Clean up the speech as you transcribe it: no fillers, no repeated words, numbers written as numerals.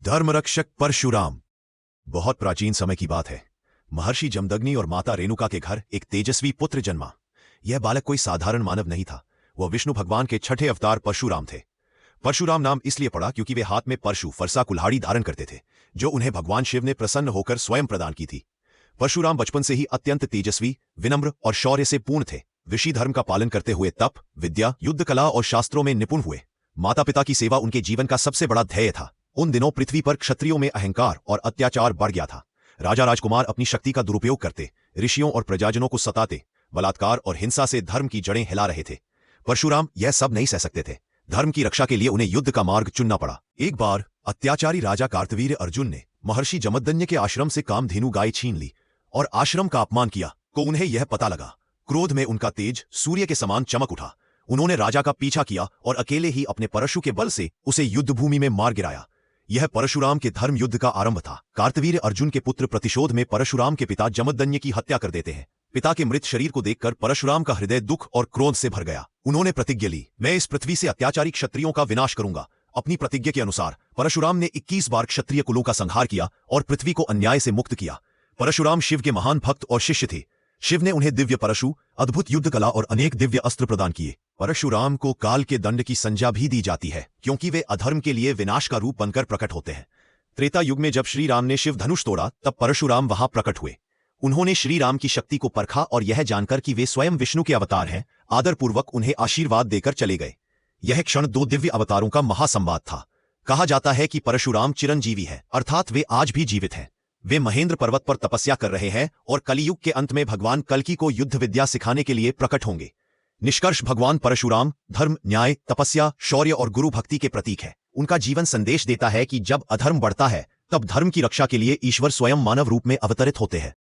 धर्मरक्षक परशुराम। बहुत प्राचीन समय की बात है। महर्षि जमदग्नि और माता रेणुका के घर एक तेजस्वी पुत्र जन्मा। यह बालक कोई साधारण मानव नहीं था, वह विष्णु भगवान के छठे अवतार परशुराम थे। परशुराम नाम इसलिए पड़ा क्योंकि वे हाथ में परशु फरसा कुल्हाड़ी धारण करते थे, जो उन्हें भगवान शिव ने प्रसन्न होकर स्वयं प्रदान की थी। परशुराम बचपन से ही अत्यंत तेजस्वी, विनम्र और शौर्य से पूर्ण थे। ऋषि धर्म का पालन करते हुए तप, विद्या, युद्ध कला और शास्त्रों में निपुण हुए। माता पिता की सेवा उनके जीवन का सबसे बड़ा ध्येय था। उन दिनों पृथ्वी पर क्षत्रियों में अहंकार और अत्याचार बढ़ गया था। राजा राजकुमार अपनी शक्ति का दुरुपयोग करते, ऋषियों और प्रजाजनों को सताते, बलात्कार और हिंसा से धर्म की जड़ें हिला रहे थे। परशुराम यह सब नहीं सह सकते थे। धर्म की रक्षा के लिए उन्हें युद्ध का मार्ग चुनना पड़ा। एक बार अत्याचारी राजा कार्तवीर्य अर्जुन ने महर्षि जमदग्नि के आश्रम से कामधेनु गाय छीन ली और आश्रम का अपमान किया। को उन्हें यह पता लगा। क्रोध में उनका तेज सूर्य के समान चमक उठा। उन्होंने राजा का पीछा किया और अकेले ही अपने परशु के बल से उसे युद्धभूमि में मार गिराया। यह परशुराम के धर्म युद्ध का आरंभ था। कार्तवीर्य अर्जुन के पुत्र प्रतिशोध में परशुराम के पिता जमदग्नि की हत्या कर देते हैं। पिता के मृत शरीर को देखकर परशुराम का हृदय दुख और क्रोध से भर गया। उन्होंने प्रतिज्ञा ली, मैं इस पृथ्वी से अत्याचारी क्षत्रियों का विनाश करूंगा। अपनी प्रतिज्ञा के अनुसार परशुराम ने 21 बार क्षत्रिय कुलों का संहार किया और पृथ्वी को अन्याय से मुक्त किया। परशुराम शिव के महान भक्त और शिष्य थे। शिव ने उन्हें दिव्य परशु, अद्भुत युद्ध कला और अनेक दिव्य अस्त्र प्रदान किए। परशुराम को काल के दंड की संज्ञा भी दी जाती है, क्योंकि वे अधर्म के लिए विनाश का रूप बनकर प्रकट होते हैं। त्रेता युग में जब श्री राम ने शिव धनुष तोड़ा, तब परशुराम वहां प्रकट हुए। उन्होंने श्री राम की शक्ति को परखा और यह जानकर कि वे स्वयं विष्णु के अवतार हैं, आदरपूर्वक उन्हें आशीर्वाद देकर चले गए। यह क्षण दो दिव्य अवतारों का महासंवाद था। कहा जाता है कि परशुराम चिरंजीवी है, अर्थात वे आज भी जीवित हैं। वे महेंद्र पर्वत पर तपस्या कर रहे हैं और कलियुग के अंत में भगवान कल्कि को युद्ध विद्या सिखाने के लिए प्रकट होंगे। निष्कर्ष, भगवान परशुराम धर्म, न्याय, तपस्या, शौर्य और गुरु भक्ति के प्रतीक है। उनका जीवन संदेश देता है कि जब अधर्म बढ़ता है, तब धर्म की रक्षा के लिए ईश्वर स्वयं मानव रूप में अवतरित होते हैं।